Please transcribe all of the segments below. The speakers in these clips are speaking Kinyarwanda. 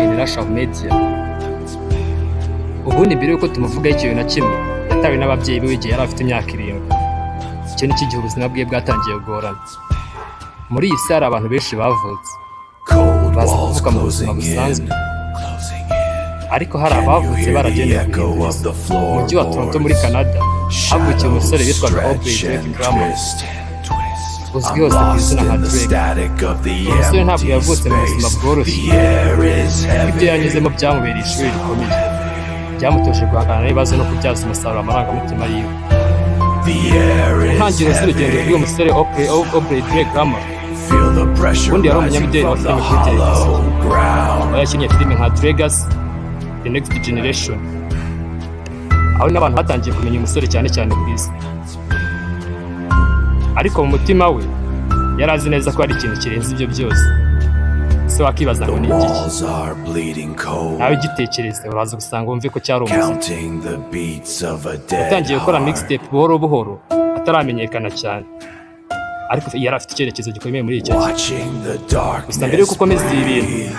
International Media. Ubundi mbere yuko tumuvugaho ikintu na kimwe, yatawe n'ababyeyi be igihe yari afite imyaka 7. Icyo ni cy'igihe ubuzima bwe bwatangiye kugorana. Muri iyi si hari abantu benshi bavutse baza kuvuka mu buzima busanzwe, ariko hari abavutse baragenewe guhinduriza. Mu mujyi wa Toronto muri Canada havukiye umusore witwaga nababyeyi, uzwi hose ku izina nka Drake. Umusore ntabwo yavutse mu buzima bworoshye, ibyo yanyuzemo byamubereye ishuri rikomeye, byamutoje guhangana n'ibibazo no kubyaza umusaruro amarangamutima yiwe. Intangiriro z'urugendo rw'uyu musore Drake ubundi yari umunyamideli wa filime kuri televiziyo, aho yakinnye filime nka Dragons, The Next Generation, aho n'abantu batangiye kumenya umusore cyane cyane ku isi. Ariko mu mutima we yari azi neza ko hari ikintu kirenze ibyo byose. Se wakibaza ngo ni iki? Nawe igitekereze uraza gusanga wumve ko cyari umuziki. Yatangiye gukora mixtape buhoro buhoro ataramenyekana cyane, ariko yari afite icyerekezo gikomeye muri icyo gihe. Gusa mbere yuko ukomeza ibi bintu,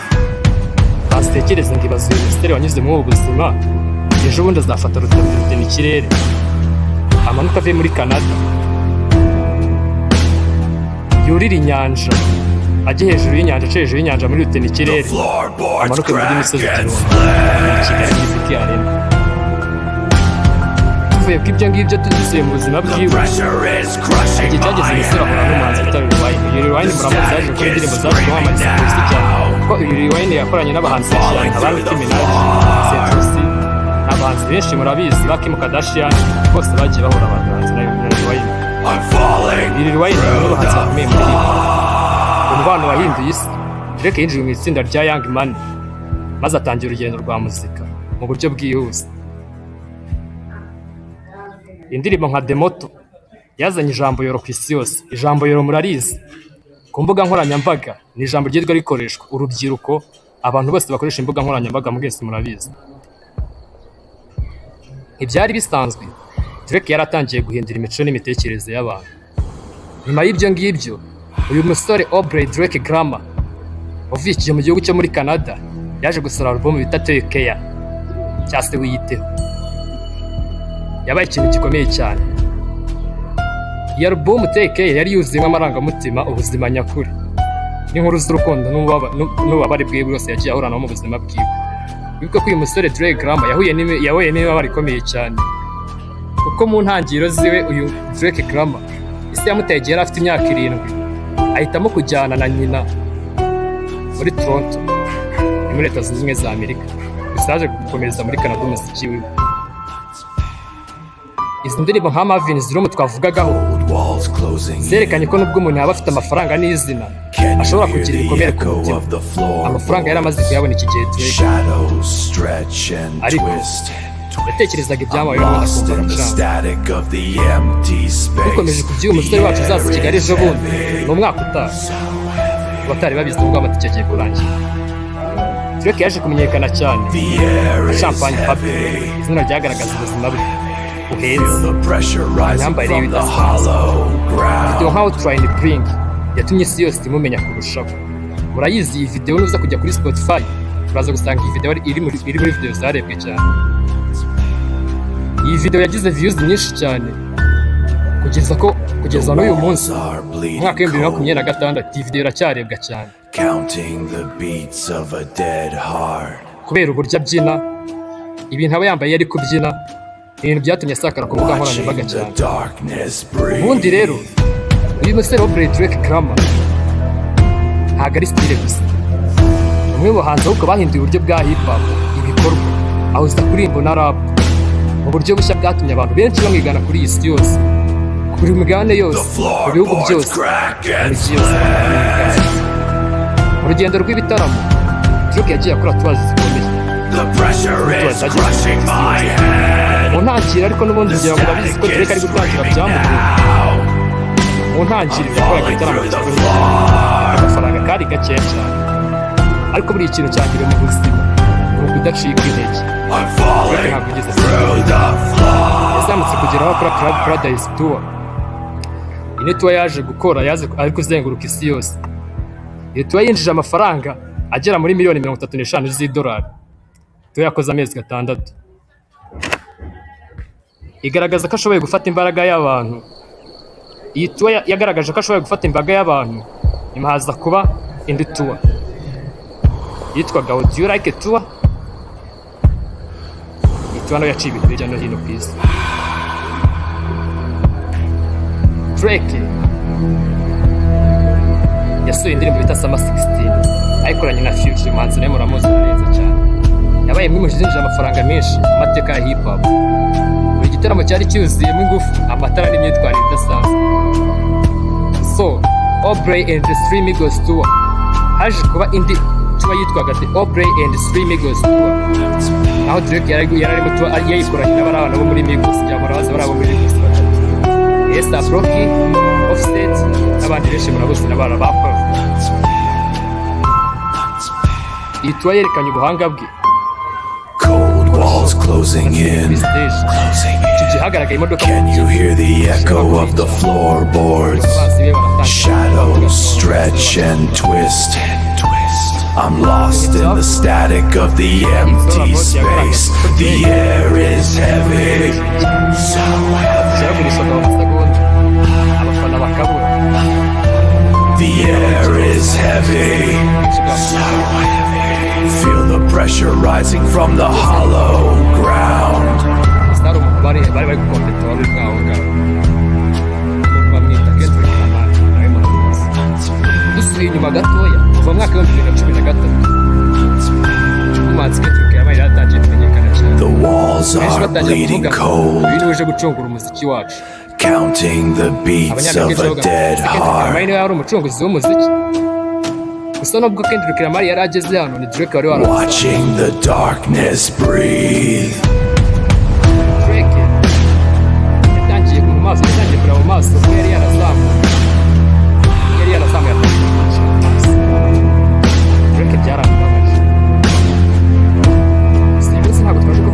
bazitekereza ngo ibaze uyu musore wanyuze muri ubu buzima, ejo bundi azafata rutema ikirere amanuka ave muri Canada, yurira inyanja ajye hejuru y'inyanja, ace hejuru y'inyanja muri rutema ikirere, amanuke muri imisozi Kigali gifite arena. Tuvuye ko ibyo ngibyo tugize mu buzima bwiwe, igihe cyageze umusore ahura n'umuhanzi witwa Wine. Muramuzi yaje gukora indirimbo zaje kwamamaza ku isi cyane, kuko Wine yakoranye n'abahanzi benshi nka Nicki Minaj, Setusi, n'abahanzi benshi murabizi ba Kim Kardashian, bose bagiye bahura abahanzi na Wine. Wine ni umuhanzi ukomeye muri hip hop. Umubano wahinduye isi. Drake yinjiye mu itsinda rya Young Money, maze atangira urugendo rwa muzika mu buryo bwihuse. Indirimbo nka Demoto yazanye ijambo yoro ku isi yose. Ijambo yoro murarizi, ku mbuga nkoranyambaga ni ijambo ryitwa rikoreshwa urubyiruko, abantu bose bakoresha imbuga nkoranyambaga mwese murabizi. Ibyari bisanzwe, Drake yaratangiye guhindura imico n'imitekerereze y'abantu. Nyuma y'ibyo ngibyo, uyu musore Drake wavukiye mu gihugu cyo muri Canada yaje gusora album bita Take Care, cyangwa se Wiyiteho. Yabaye ikintu gikomeye cyane. Iyi album Take Care yari yuzuyemo amarangamutima, ubuzima nyakuri, n'inkuru z'urukundo n'ububabare bwe bwose yagiye ahura nabo mu buzima bwiwe. Bivuga ko uyu musore Drake yahuye n'imibabaro ikomeye cyane, kuko mu ntangiriro ziwe uyu Drake isi yamuteye igihe yari afite imyaka 7, ahitamo kujyana na nyina muri Toronto muri Leta Zunze Ubumwe za Amerika. Gusa yaje gukomeza muri Canada umuziki we. Izi ndirimbo nka Marvin Room twavugagaho zerekanye ko nubwo umuntu yaba afite amafaranga n'izina, ashobora kugira ibikomere ku mutima. Amafaranga yari amaze kuyabona iki gihe Drake, ariko yatekerezaga ibyamubaye n'ubundi akumva aracanga. Dukomeje kubyuha umusore wacu uzaza Kigali ejo bundi ni umwaka utaha, abatari babizi ubwo amatike agiye kurangira. Drake yaje kumenyekana cyane nka Champagne Papi, izina ryagaragaza ubuzima bwe buhenze, imyambarire ye idasanzwe. Video nka Outline Bling yatumye isi yose imumenya kurushaho. Murayizi iyi video, nuza kujya kuri Spotify uraza gusanga iyi video iri muri video zarebwe cyane. Iyi video yagize views nyinshi cyane kugeza n'uyu munsi mu mwaka wa 2026. Iyi video iracyarebwa cyane kubera uburyo abyina, ibintu aba yambaye yari kubyina, ibintu byatumye asakara ku mbuga nkoranyambaga cyane. Ubundi rero uyu musore Drake ntabwo ari style gusa, umwe mu bahanzi ahubwo bahinduye uburyo bwa hip hop ibikorwa, aho uza kuririmba na rap mu buryo bushya bwatumye abantu benshi bamwigana kuri iyi si yose, kuri migabane yose, mu bihugu byose, mu migi yose. Mu rugendo rw'ibitaramo Drake yagiye akora tuwazi zikomeye, mu ntangiriro, ariko n'ubundi ngira ngo urabizi ko Drake ari gutangira byamugoye. Mu ntangiriro yakoraga ibitaramo bikomeye, amafaranga kari gakeya cyane, ariko buri ikintu cya mbere mu buzima ni ukudacika intege. Drake ntabwo yigeze yazamutse kugera aho akora Club Paradise Tour. Iyi tour yaje gukora ari kuzenguruka isi yose. Iyo tour yinjije amafaranga agera muri miliyoni 35 z'idolari. Tuwe yakoze amezi 6. Igaragaza ko ashoboye gufata imbaraga y'abantu. Iyi tuwe yagaragaje ko ashoboye gufata imbaga y'abantu. Nyuma haza kuba indi tuwa yitwaga Do You Like a Tour? Ituwa no yaciye ibintu hirya no hino ku isi. Drake yasuye indirimbo bita Summer 16 ayikoranye na Future, umuhanzi nawe muramuzi neza cyane. Yabaye imwe mu zinjije amafaranga menshi mu mateka ya hip hop. Buri gitaramo cyari cyuzuyemo ingufu, amatara n'imyitwarire idasanzwe. So Aubrey and the Three Migos Tour haje kuba indi tuba yitwaga The Aubrey and the Three Migos Tour, aho Drake yari arimo tuba yayikoranye n'abarabana bo muri Migos, cyangwa barabo muri Migos batatu, A$AP Rocky, Offset n'abandi benshi murabuzi n'abara ba Puff. Iyi tuba yerekanye ubuhanga bwe. Cold walls closing in. Can you hear the echo of the floorboards? Shadows stretch and twist. I'm lost in the static of the empty space. The air is heavy, so heavy. The air is heavy, so heavy. Feel the pressure rising from the hollow ground. Dusubiye inyuma gatoya kuva mu mwaka wa 2013 umuhanzi Kendrick yatangiye kumenyekana cyane. The walls are bleeding cold, ibintu bije gucungura umuziki wacu, counting the beats of a dead heart. Yari umucunguzi w'umuziki. Gusa nubwo Kendrick yari ageze hano, ni Drake wari waramusanze. Watching the darkness breathe. Drake yatangiye kureba mu maso ko yari yarazamuye. Drake byaramubabaje.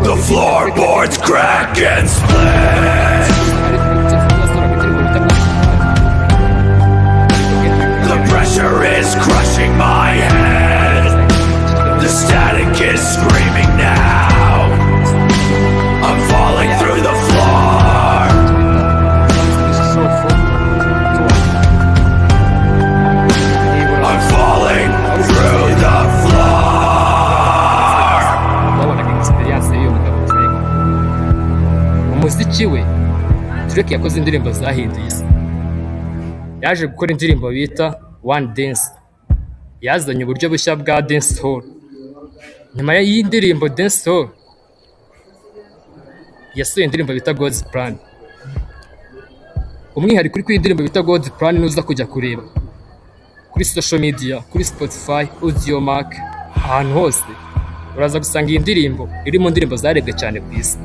The floorboards crack and split. The pressure is crushing my head. The static is screaming now. I'm falling through the floor. I'm falling through the floor. Umuziki we, Drake yakoze indirimbo zahinduye isi. Yaje gukora indirimbo bita One Dance. Yazanye uburyo bushya bwa dance hall. Nyuma y'iyi ndirimbo Dance Hall, yasuye indirimbo bita God's Plan. Umwihariko kuri indirimbo bita God's Plan nuza kujya kureba kuri social media, kuri Spotify, Audiomack, ahantu hose uraza gusanga iyi ndirimbo iri mu ndirimbo zarebwe cyane ku isi.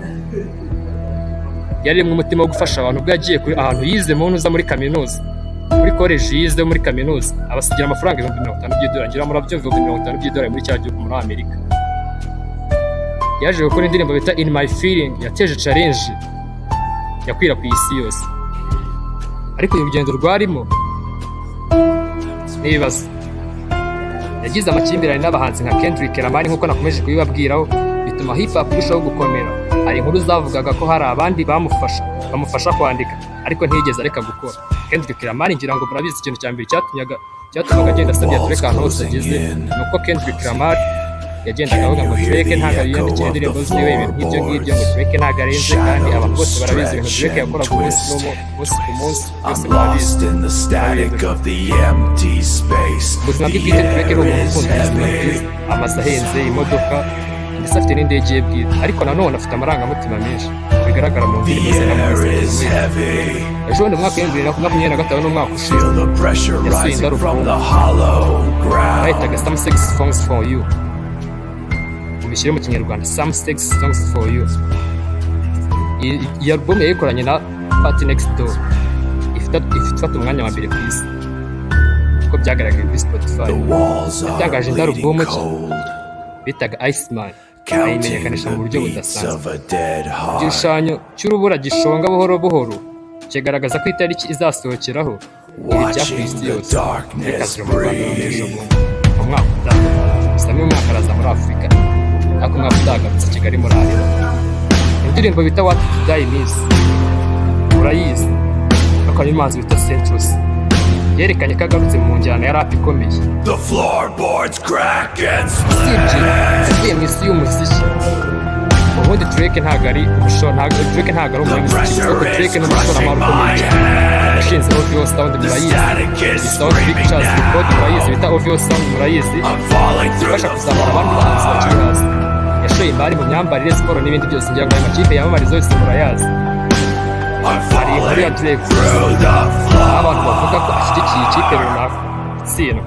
Yari mu mutima wo gufasha abantu ubwo yagiye kuri ahantu yize mu ntuza muri kaminuza, muri college yize muri kaminuza, abasigira amafaranga $50,000 ngira murabyumva $50,000 muri cya gihugu muri Amerika. Yaje gukora indirimbo bita In My Feeling, yateje challenge yakwira ku isi yose. Ariko urugendo rwarimo n'ibibazo. Yagize amakimbirane n'abahanzi nka Kendrick Lamar nk'uko nakomeje kubibabwiraho, bituma hip hop irushaho gukomera. Hari inkuru zavugaga ko hari abandi bamufasha kwandika, ariko ntiyigeze areka gukora. Kendrick Lamar ngira ngo murabizi ikintu cya mbere cyatumaga agenda asabye Drake ahantu hose ageze, nuko Kendrick Lamar yagendaga avuga ngo Drake ntabwo yiyandikira indirimbo ziwe, ibintu nk'ibyo ngibyo, ngo Drake ntabwo arenze, kandi abantu bose barabizi ibintu Drake yakoraga umunsi ku munsi, bose barabizi. Ubuzima bwe bwite Drake ni umuntu ukunda ubuzima bwiza, amazu ahenze, imodoka, ndetse afite n'indege ye bwite, ariko nanone afite amarangamutima menshi bigaragara mu ndirimbo ze n'amazina. Ejo bundi mu mwaka wa 2025 n'umwaka ushize yasuye indarukundo bayitaga Some Sex Songs for You, ubishyire mu kinyarwanda Some Sex Songs for You. Iyi album yayikoranye na Party Next Door, ifite umwanya wa mbere ku isi uko byagaragaye kuri Spotify. Yatangaje indarukundo bitaga Iceman, ayimenyekanisha mu buryo budasanzwe. Igishushanyo cy'urubura gishonga buhoro buhoro kigaragaza ko itariki izasohokeraho iri bya ku isi yose. Reka ziri mu Rwanda mu mu mwaka utaha, gusa n'uyu mwaka araza muri Afurika ariko umwaka utaha agarutse Kigali muri Arena. Indirimbo bita What to Die Miss urayizi, akaba n'umuhanzi bita Centros yerekanye ko agarutse mu njyana ya rap ikomeye. The floorboards crack and usibye yagiye mu isi y'umuziki. Ubundi Drake ntabwo ari umunyamuziki, ahubwo Drake ni umushoramari ukomeye cyane. Yashinze OVO Sound murayizi, Sound Pictures Record murayizi, bita OVO Sound murayizi, ifasha kuzamura abandi bahanzi bakiri hasi. Yashoye imari mu myambarire, siporo n'ibindi byose, ngira ngo aya makipe yamamariza yose murayazi. Hari inkuru ya Drake aho abantu bavuga ko ashyigikiye ikipe runaka itsindwa.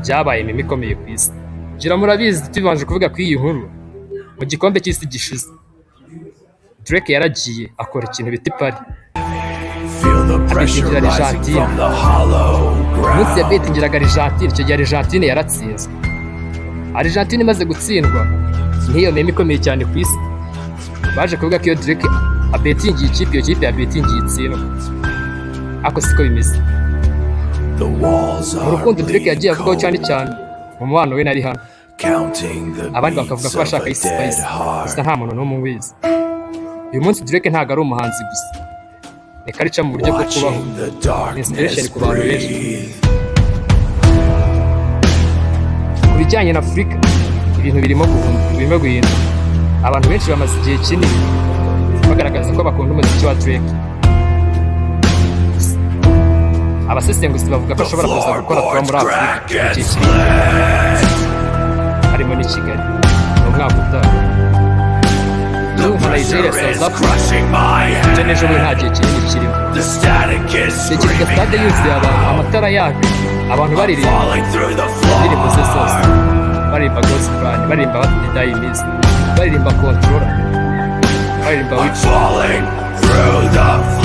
Byabaye mimi ikomeye ku isi. Ngira murabizi tubanje kuvuga ko iyi nkuru mu gikombe cy'isi gishize Drake yaragiye akora ikintu bita ipari, abetingira Argentine. Umunsi yabetingiraga Argentine, icyo gihe Argentine yaratsinzwe. Argentine imaze gutsindwa niyo mimi ikomeye cyane ku isi. Baje kuvuga ko iyo Drake abetingiye ikipe, iyo kipe yabetingiye itsindwa. Ako siko bimeze. Mu rukundo Drake yagiye avugaho cyane cyane mu mubano we na Rihanna. Abandi bakavuga ko bashaka isi spice, gusa nta muntu n'umwe ubizi. Uyu munsi Drake ntabwo ari umuhanzi gusa, reka arica mu buryo bwo kubaho, inspiration ku bantu benshi. Ku bijyanye na Afurika ibintu birimo guhinduka. Abantu benshi bamaze igihe kinini bagaragaza ko bakunda umuziki wa Drake. Abasesenguzi bavuga ko ashobora kuza gukora tuba muri Afurika mu gihe kiri imbere, harimo n'i Kigali mu mwaka utaha. Nka Nigeria, South Africa, ibyo n'ejo bundi nta gihe kinini kirimo. Tekereza stade yuzuye abantu, amatara yaka, abantu baririmba indirimbo ze zose, baririmba Gospel, baririmba What to Die Miss, baririmba Controller, baririmba Witch.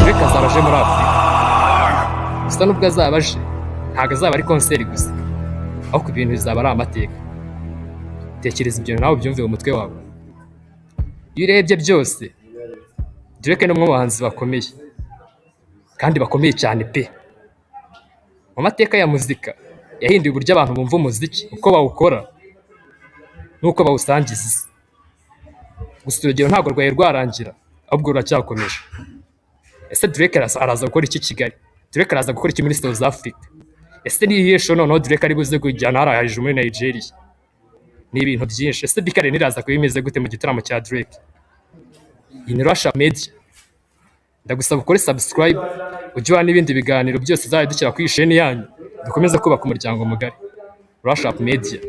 Drake azaba aje muri Afurika. Gusa nubwo azaba aje ntabwo azaba ari konseri gusa, ahubwo ibintu bizaba ari amateka. Tekereza ibyo nawe ubyumve mu mutwe wawe. Iyo urebye byose Drake ni umwe mu bahanzi bakomeye kandi bakomeye cyane pe. Mu mateka ya muzika yahinduye uburyo abantu bumva umuziki, uko bawukora n'uko bawusangiza isi. Gusa urugero ntabwo rwaye rwarangira, ahubwo ruracyakomeje. Ese Drake araza gukora iki Kigali? Drake araza gukora iki muri South Africa? Ese ni iyihe show noneho Drake ari buze kujyana haraje muri Nigeria? Ni ibintu byinshi. Ese Bikare niraza ko bimeze gute mu gitaramo cya Drake? Iyi ni Russia Media. Ndagusaba ukore subscribe, ujye ubona n'ibindi biganiro byose uzajya dushyira kuri chaîne yanyu, dukomeze kubaka umuryango mugari. Russia Media.